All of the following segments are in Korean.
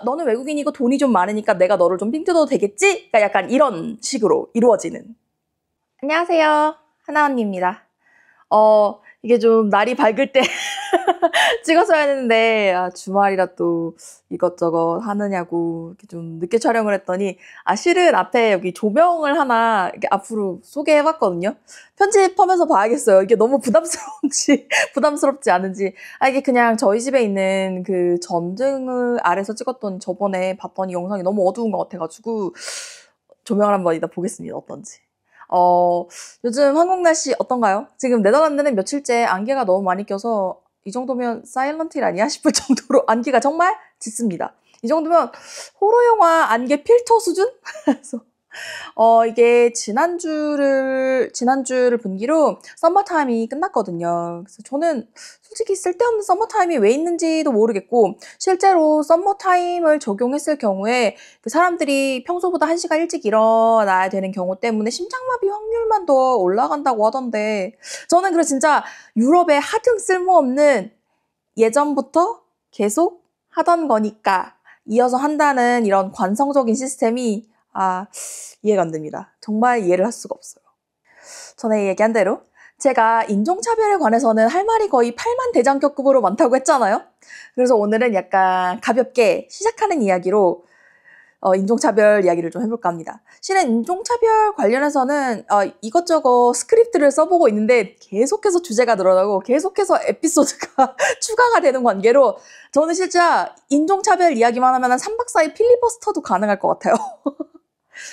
너는 외국인이고 돈이 좀 많으니까 내가 너를 좀 삥뜯어도 되겠지? 그러니까 약간 이런 식으로 이루어지는. 안녕하세요. 하나 언니입니다. 이게 좀 날이 밝을 때 찍었어야 했는데 주말이라 또 이것저것 하느냐고 이렇게 좀 늦게 촬영을 했더니 실은 앞에 여기 조명을 하나 이렇게 앞으로 소개해봤거든요. 편집하면서 봐야겠어요. 이게 너무 부담스러운지 부담스럽지 않은지. 이게 그냥 저희 집에 있는 그 전등을 아래서 찍었던 저번에 봤던 이 영상이 너무 어두운 것 같아가지고 조명을 한번 이따 보겠습니다. 어떤지. 요즘 한국 날씨 어떤가요? 지금 네덜란드는 며칠째 안개가 너무 많이 껴서 이 정도면 사일런트 힐 아니야 싶을 정도로 안개가 정말 짙습니다. 이 정도면 호러 영화 안개 필터 수준? 그래서 이게 지난주를 분기로 썸머타임이 끝났거든요. 그래서 저는 솔직히 쓸데없는 썸머타임이 왜 있는지도 모르겠고, 실제로 썸머타임을 적용했을 경우에 그 사람들이 평소보다 1시간 일찍 일어나야 되는 경우 때문에 심장마비 확률만 더 올라간다고 하던데, 저는 그래서 진짜 유럽의 하등 쓸모없는 예전부터 계속 하던 거니까 이어서 한다는 이런 관성적인 시스템이 이해가 안 됩니다. 정말 이해를 할 수가 없어요. 전에 얘기한 대로 제가 인종차별에 관해서는 할 말이 거의 8만 대장격급으로 많다고 했잖아요. 그래서 오늘은 약간 가볍게 시작하는 이야기로 인종차별 이야기를 좀 해볼까 합니다. 실은 인종차별 관련해서는 이것저것 스크립트를 써보고 있는데 계속해서 주제가 늘어나고 계속해서 에피소드가 추가가 되는 관계로 저는 진짜 인종차별 이야기만 하면 3박 4일 필리버스터도 가능할 것 같아요.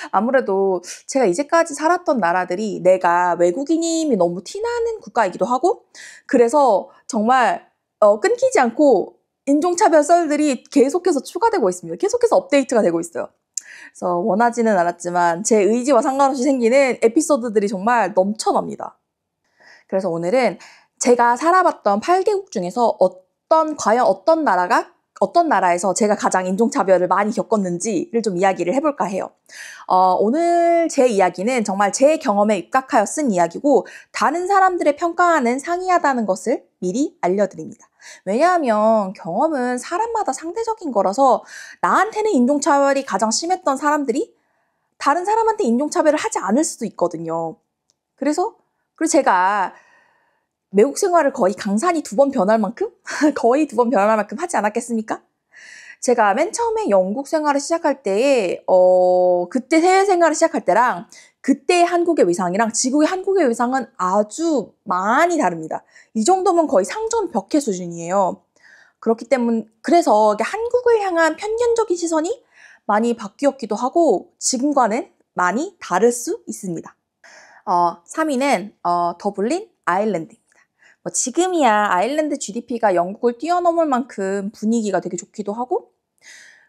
아무래도 제가 이제까지 살았던 나라들이 내가 외국인임이 너무 티나는 국가이기도 하고, 그래서 정말 끊기지 않고 인종차별 썰들이 계속해서 추가되고 있습니다. 계속해서 업데이트가 되고 있어요. 그래서 원하지는 않았지만 제 의지와 상관없이 생기는 에피소드들이 정말 넘쳐납니다. 그래서 오늘은 제가 살아봤던 8개국 중에서 과연 어떤 나라에서 제가 가장 인종차별을 많이 겪었는지를 좀 이야기를 해볼까 해요. 오늘 제 이야기는 정말 제 경험에 입각하여 쓴 이야기고, 다른 사람들의 평가와는 상이하다는 것을 미리 알려드립니다. 왜냐하면 경험은 사람마다 상대적인 거라서 나한테는 인종차별이 가장 심했던 사람들이 다른 사람한테 인종차별을 하지 않을 수도 있거든요. 그리고 제가 외국 생활을 거의 강산이 2번 변할 만큼? 거의 2번 변할 만큼 하지 않았겠습니까? 제가 맨 처음에 영국 생활을 시작할 때에 그때 해외 생활을 시작할 때랑 그때 한국의 위상이랑 지금의 한국의 위상은 아주 많이 다릅니다. 이 정도면 거의 상전 벽해 수준이에요. 그래서 한국을 향한 편견적인 시선이 많이 바뀌었기도 하고 지금과는 많이 다를 수 있습니다. 3위는 더블린, 아일랜드입니다. 지금이야 아일랜드 GDP가 영국을 뛰어넘을 만큼 분위기가 되게 좋기도 하고,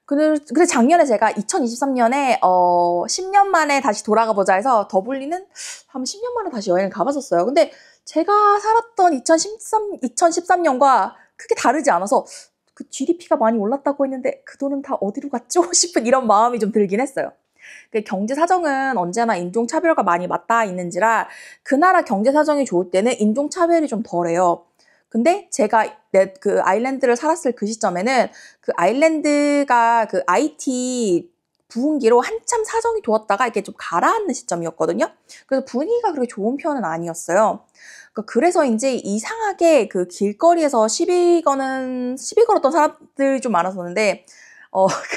근데 작년에 제가 2023년에 10년 만에 다시 돌아가 보자 해서 더블린은 한 10년 만에 다시 여행을 가봤었어요. 근데 제가 살았던 2013년과 크게 다르지 않아서 그 GDP가 많이 올랐다고 했는데 그 돈은 다 어디로 갔죠? 싶은 이런 마음이 좀 들긴 했어요. 경제 사정은 언제나 인종차별과 많이 맞닿아 있는지라 그 나라 경제 사정이 좋을 때는 인종차별이 좀 덜해요. 근데 제가 그 아일랜드를 살았을 그 시점에는 그 아일랜드가 그 IT 부흥기로 한참 사정이 좋았다가 이렇게 좀 가라앉는 시점이었거든요. 그래서 분위기가 그렇게 좋은 편은 아니었어요. 그래서인지 이상하게 그 길거리에서 시비 걸었던 사람들이 좀 많았었는데,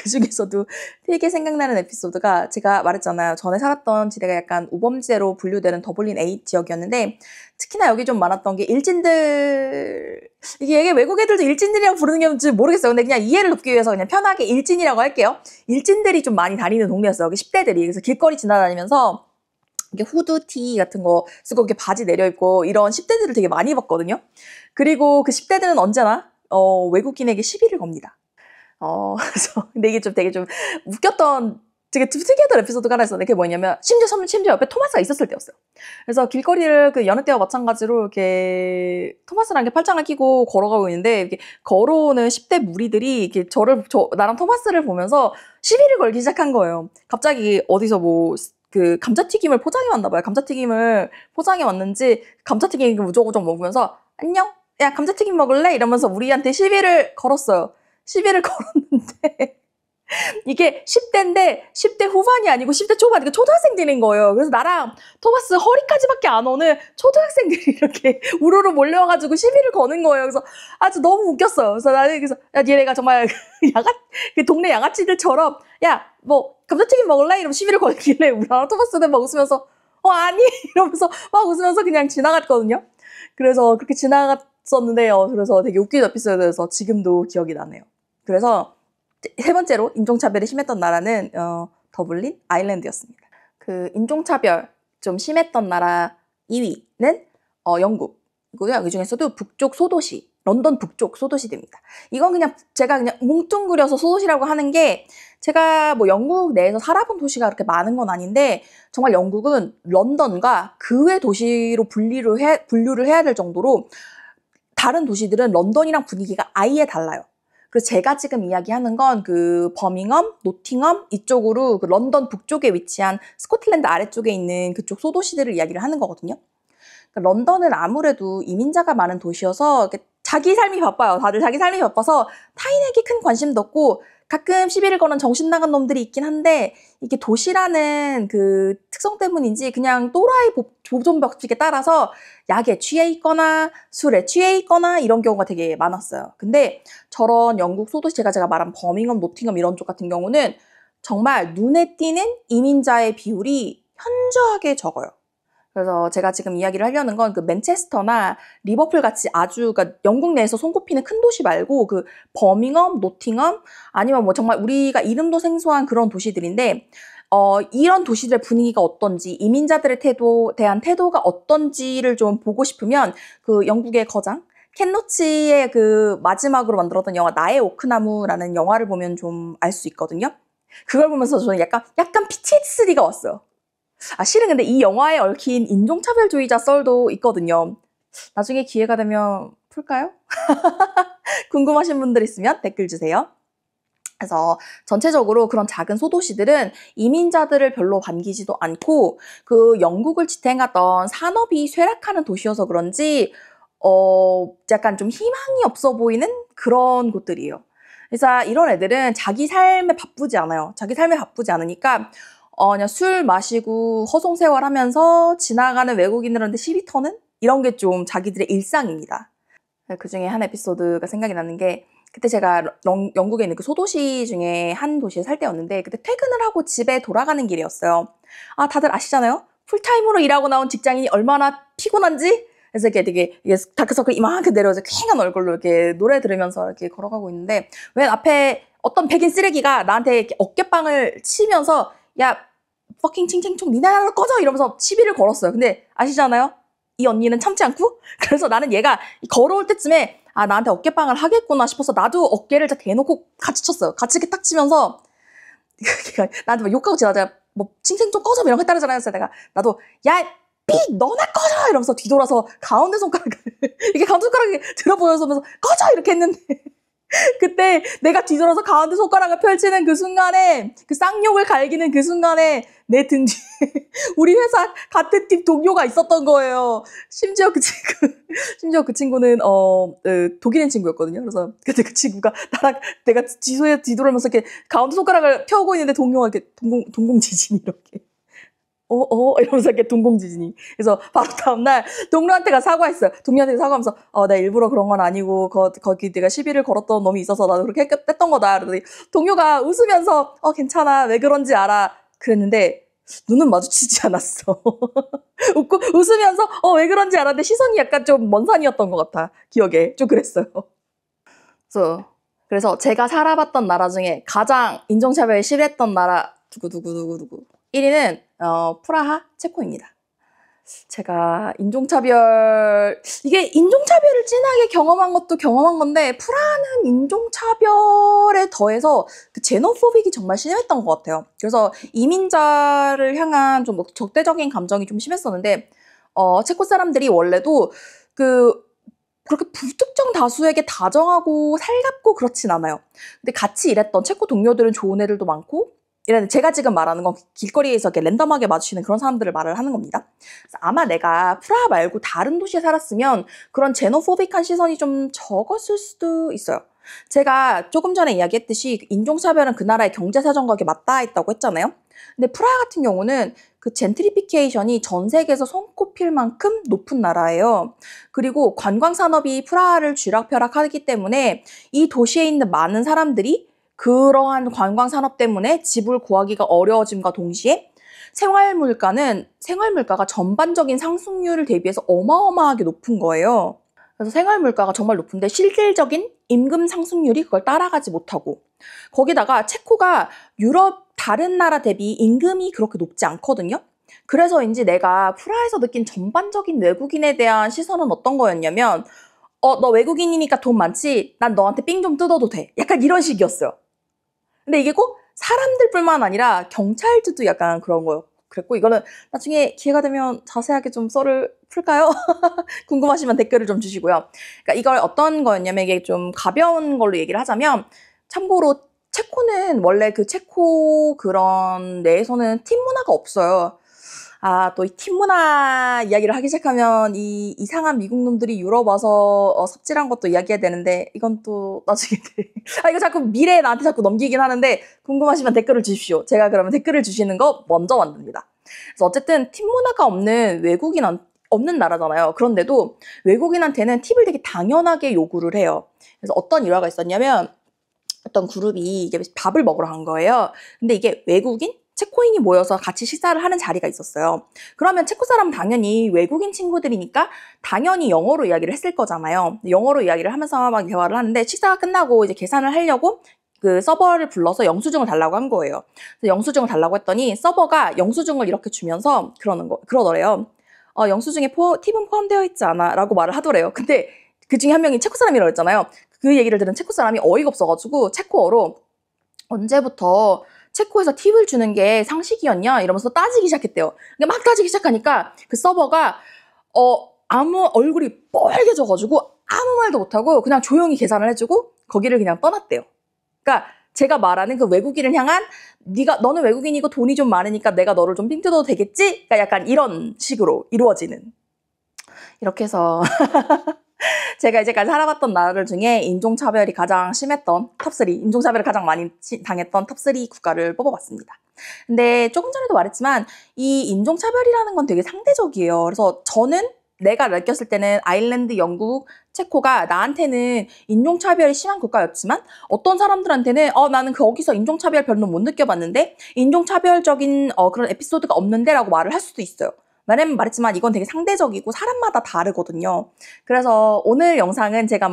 그 중에서도 되게 생각나는 에피소드가, 제가 말했잖아요. 전에 살았던 지대가 약간 우범지대로 분류되는 더블린 A 지역이었는데, 특히나 여기 좀 많았던 게 이게 외국 애들도 일진들이라고 부르는 게 뭔지 모르겠어요. 근데 그냥 이해를 돕기 위해서 그냥 편하게 일진이라고 할게요. 일진들이 좀 많이 다니는 동네였어요. 여기 10대들이. 그래서 길거리 지나다니면서 이게 후드티 같은 거 쓰고 이렇게 바지 내려입고 이런 10대들을 되게 많이 봤거든요. 그리고 그 10대들은 언제나 외국인에게 시비를 겁니다. 근데 이게 되게 좀 웃겼던, 되게 특이했던 에피소드가 하나 있었는데, 그게 뭐냐면, 심지어 옆에 토마스가 있었을 때였어요. 그래서 길거리를 여느 때와 마찬가지로 이렇게 토마스랑 이렇게 팔짱을 끼고 걸어가고 있는데, 이렇게 걸어오는 10대 무리들이 이렇게 나랑 토마스를 보면서 시비를 걸기 시작한 거예요. 갑자기 어디서 감자튀김을 포장해 왔나 봐요. 감자튀김을 포장해 왔는지, 감자튀김 우적우적 먹으면서, 안녕? 야, 감자튀김 먹을래? 이러면서 우리한테 시비를 걸었어요. 시비를 걸었는데 이게 10대인데 10대 후반이 아니고 10대 초반이니까 초등학생들인 거예요. 그래서 나랑 토마스 허리까지밖에 안 오는 초등학생들이 이렇게 우르르 몰려와가지고 시비를 거는 거예요. 그래서 아주 너무 웃겼어요. 그래서 나는 그래서 야 얘네가 정말 그 동네 양아치들처럼 야 뭐 감자튀김 먹을래? 이러면 시비를 걸길래 우리랑 토마스는 막 웃으면서 아니 이러면서 막 웃으면서 그냥 지나갔거든요. 그래서 그렇게 지나갔었는데요. 그래서 되게 웃긴 에피소드여서 지금도 기억이 나네요. 그래서 세 번째로 인종차별이 심했던 나라는 더블린 아일랜드였습니다. 그 인종차별 좀 심했던 나라 2위는 영국이고요. 그 중에서도 북쪽 소도시, 런던 북쪽 소도시들입니다. 이건 그냥 제가 그냥 뭉뚱그려서 소도시라고 하는 게 제가 뭐 영국 내에서 살아본 도시가 그렇게 많은 건 아닌데 정말 영국은 런던과 그 외 도시로 분류를 해야 될 정도로 다른 도시들은 런던이랑 분위기가 아예 달라요. 그래서 제가 지금 이야기하는 건 그 버밍엄, 노팅엄 이쪽으로 그 런던 북쪽에 위치한 스코틀랜드 아래쪽에 있는 그쪽 소도시들을 이야기를 하는 거거든요. 그러니까 런던은 아무래도 이민자가 많은 도시여서 자기 삶이 바빠요. 다들 자기 삶이 바빠서 타인에게 큰 관심도 없고 가끔 시비를 거는 정신 나간 놈들이 있긴 한데 이게 도시라는 그 특성 때문인지 그냥 또라이 보존법칙에 따라서 약에 취해 있거나 술에 취해 있거나 이런 경우가 되게 많았어요. 근데 저런 영국 소도시 제가 말한 버밍엄, 노팅엄 이런 쪽 같은 경우는 정말 눈에 띄는 이민자의 비율이 현저하게 적어요. 그래서 제가 지금 이야기를 하려는 건 그 맨체스터나 리버풀 같이 아주 그러니까 영국 내에서 손꼽히는 큰 도시 말고 그 버밍엄, 노팅엄 아니면 뭐 정말 우리가 이름도 생소한 그런 도시들인데 이런 도시들의 분위기가 어떤지 이민자들의 대한 태도가 어떤지를 좀 보고 싶으면 그 영국의 거장 켄 로치의 그 마지막으로 만들었던 영화 나의 오크나무라는 영화를 보면 좀 알 수 있거든요. 그걸 보면서 저는 약간 PTSD가 왔어요. 실은 근데 이 영화에 얽힌 인종차별주의자 썰도 있거든요. 나중에 기회가 되면 풀까요? 궁금하신 분들 있으면 댓글 주세요. 그래서 전체적으로 그런 작은 소도시들은 이민자들을 별로 반기지도 않고 그 영국을 지탱하던 산업이 쇠락하는 도시여서 그런지 약간 좀 희망이 없어 보이는 그런 곳들이에요. 그래서 이런 애들은 자기 삶에 바쁘지 않아요. 자기 삶에 바쁘지 않으니까 그냥 술 마시고 허송세월하면서 지나가는 외국인들한테 시비 터는 이런 게 좀 자기들의 일상입니다. 그 중에 한 에피소드가 생각이 나는 게 그때 제가 영국에 있는 그 소도시 중에 한 도시에 살 때였는데 그때 퇴근을 하고 집에 돌아가는 길이었어요. 다들 아시잖아요? 풀타임으로 일하고 나온 직장인이 얼마나 피곤한지? 그래서 이게 되게 다크서클 이만큼 내려서 쾌한 얼굴로 이렇게 노래 들으면서 이렇게 걸어가고 있는데 웬 앞에 어떤 백인 쓰레기가 나한테 이렇게 어깨빵을 치면서 야 fucking 칭칭총 니네 나라 꺼져 이러면서 시비를 걸었어요. 근데 아시잖아요? 이 언니는 참지 않고 그래서 나는 얘가 걸어올 때쯤에 나한테 어깨빵을 하겠구나 싶어서 나도 어깨를 대놓고 같이 쳤어요. 같이 이렇게 딱 치면서 나한테 막 욕하고 지나자 뭐 칭칭총 꺼져 이런 거 했다잖아요. 그래서 나도 야 삑 너나 꺼져 이러면서 뒤돌아서 가운데 손가락을 이렇게 가운데 손가락이 들어 보여서면서 꺼져 이렇게 했는데 그때 내가 뒤돌아서 가운데 손가락을 펼치는 그 순간에 그 쌍욕을 갈기는 그 순간에 내 등 뒤에 우리 회사 같은 팀 동료가 있었던 거예요. 심지어 그 친구는 독일인 친구였거든요. 그래서 그때 그 친구가 나랑 내가 뒤돌아면서 이렇게 가운데 손가락을 펴고 있는데 동료가 이렇게 동공지진이 이렇게 이러면서 이렇게 동공지진이. 그래서 바로 다음날 동료한테 사과했어요. 동료한테 사과하면서 나 일부러 그런 건 아니고 거기 내가 시비를 걸었던 놈이 있어서 나도 그렇게 했던 거다. 그러더니 동료가 웃으면서 괜찮아 왜 그런지 알아 그랬는데 눈은 마주치지 않았어. 웃고 웃으면서 왜 그런지 알았는데 시선이 약간 좀 먼 산이었던 것 같아. 기억에 좀 그랬어요. 그래서 제가 살아봤던 나라 중에 가장 인종차별이 심했던 나라 누구 1위는 프라하, 체코입니다. 제가 인종차별을 진하게 경험한 것도 경험한 건데 프라하는 인종차별에 더해서 그 제노포빅이 정말 심했던 것 같아요. 그래서 이민자를 향한 좀 적대적인 감정이 좀 심했었는데 체코 사람들이 원래도 그렇게 불특정 다수에게 다정하고 살갑고 그렇진 않아요. 근데 같이 일했던 체코 동료들은 좋은 애들도 많고 제가 지금 말하는 건 길거리에서 이렇게 랜덤하게 마주치는 그런 사람들을 말을 하는 겁니다. 그래서 아마 내가 프라하 말고 다른 도시에 살았으면 그런 제노포빅한 시선이 좀 적었을 수도 있어요. 제가 조금 전에 이야기했듯이 인종차별은 그 나라의 경제사정과 맞닿아 있다고 했잖아요. 근데 프라하 같은 경우는 그 젠트리피케이션이 전 세계에서 손꼽힐 만큼 높은 나라예요. 그리고 관광산업이 프라하를 쥐락펴락하기 때문에 이 도시에 있는 많은 사람들이 그러한 관광산업 때문에 집을 구하기가 어려워짐과 동시에 생활물가가 전반적인 상승률을 대비해서 어마어마하게 높은 거예요. 그래서 생활물가가 정말 높은데 실질적인 임금 상승률이 그걸 따라가지 못하고, 거기다가 체코가 유럽 다른 나라 대비 임금이 그렇게 높지 않거든요. 그래서인지 내가 프라하에서 느낀 전반적인 외국인에 대한 시선은 어떤 거였냐면, 너 외국인이니까 돈 많지? 난 너한테 삥 좀 뜯어도 돼. 약간 이런 식이었어요. 근데 이게 꼭 사람들뿐만 아니라 경찰들도 약간 그런 거예요. 그랬고, 이거는 나중에 기회가 되면 자세하게 좀 썰을 풀까요? 궁금하시면 댓글을 좀 주시고요. 그러니까 이걸 어떤 거였냐면, 이게 좀 가벼운 걸로 얘기를 하자면, 참고로 체코는 원래 그 체코 그런 내에서는 팀 문화가 없어요. 또 이 팀 문화 이야기를 하기 시작하면 이 이상한 미국 놈들이 유럽 와서 섭질한 것도 이야기해야 되는데, 이건 또 나중에 이거 자꾸 미래에 나한테 자꾸 넘기긴 하는데, 궁금하시면 댓글을 주십시오. 제가 그러면 댓글을 주시는 거 먼저 만듭니다. 그래서 어쨌든 팀 문화가 없는 나라잖아요. 그런데도 외국인한테는 팁을 되게 당연하게 요구를 해요. 그래서 어떤 일화가 있었냐면, 어떤 그룹이 이게 밥을 먹으러 간 거예요. 근데 이게 외국인? 체코인이 모여서 같이 식사를 하는 자리가 있었어요. 그러면 체코 사람은 당연히 외국인 친구들이니까 당연히 영어로 이야기를 했을 거잖아요. 영어로 이야기를 하면서 막 대화를 하는데, 식사가 끝나고 이제 계산을 하려고 그 서버를 불러서 영수증을 달라고 한 거예요. 그래서 영수증을 달라고 했더니 서버가 영수증을 이렇게 주면서 그러더래요. 영수증에 팁은 포함되어 있지 않아? 라고 말을 하더래요. 근데 그 중에 한 명이 체코 사람이라고 했잖아요. 그 얘기를 들은 체코 사람이 어이가 없어가지고 체코어로 언제부터 체코에서 팁을 주는 게 상식이었냐? 이러면서 따지기 시작했대요. 근데 막 따지기 시작하니까 그 서버가 얼굴이 빨개져가지고 아무 말도 못하고 그냥 조용히 계산을 해주고 거기를 그냥 떠났대요. 그러니까 제가 말하는 그 외국인을 향한, 너는 외국인이고 돈이 좀 많으니까 내가 너를 좀 삥 뜯어도 되겠지? 그러니까 약간 이런 식으로 이루어지는. 이렇게 해서 제가 이제까지 살아봤던 나라들 중에 인종차별이 가장 심했던 탑3, 인종차별을 가장 많이 당했던 탑3 국가를 뽑아봤습니다. 근데 조금 전에도 말했지만 이 인종차별이라는 건 되게 상대적이에요. 그래서 저는 내가 느꼈을 때는 아일랜드, 영국, 체코가 나한테는 인종차별이 심한 국가였지만, 어떤 사람들한테는 나는 거기서 인종차별 별로 못 느껴봤는데 인종차별적인 그런 에피소드가 없는데 라고 말을 할 수도 있어요. 왜냐면 말했지만 이건 되게 상대적이고 사람마다 다르거든요. 그래서 오늘 영상은 제가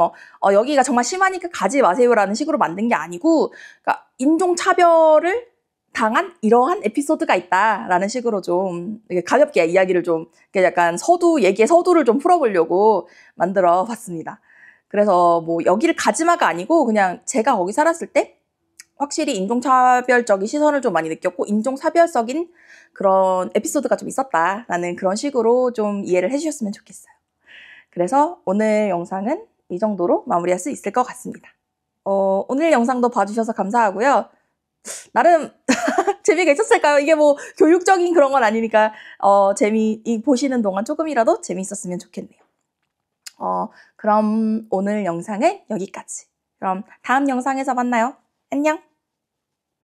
여기가 정말 심하니까 가지 마세요라는 식으로 만든 게 아니고, 그러니까 인종차별을 당한 이러한 에피소드가 있다라는 식으로 좀 가볍게 이야기를 좀 약간 얘기의 서두를 좀 풀어보려고 만들어 봤습니다. 그래서 여기를 가지마가 아니고 그냥 제가 거기 살았을 때 확실히 인종차별적인 시선을 좀 많이 느꼈고 인종차별적인 그런 에피소드가 좀 있었다라는 그런 식으로 좀 이해를 해주셨으면 좋겠어요. 그래서 오늘 영상은 이 정도로 마무리할 수 있을 것 같습니다. 오늘 영상도 봐주셔서 감사하고요. 나름 재미가 있었을까요? 이게 교육적인 그런 건 아니니까 보시는 동안 조금이라도 재미있었으면 좋겠네요. 그럼 오늘 영상은 여기까지. 그럼 다음 영상에서 만나요. 안녕!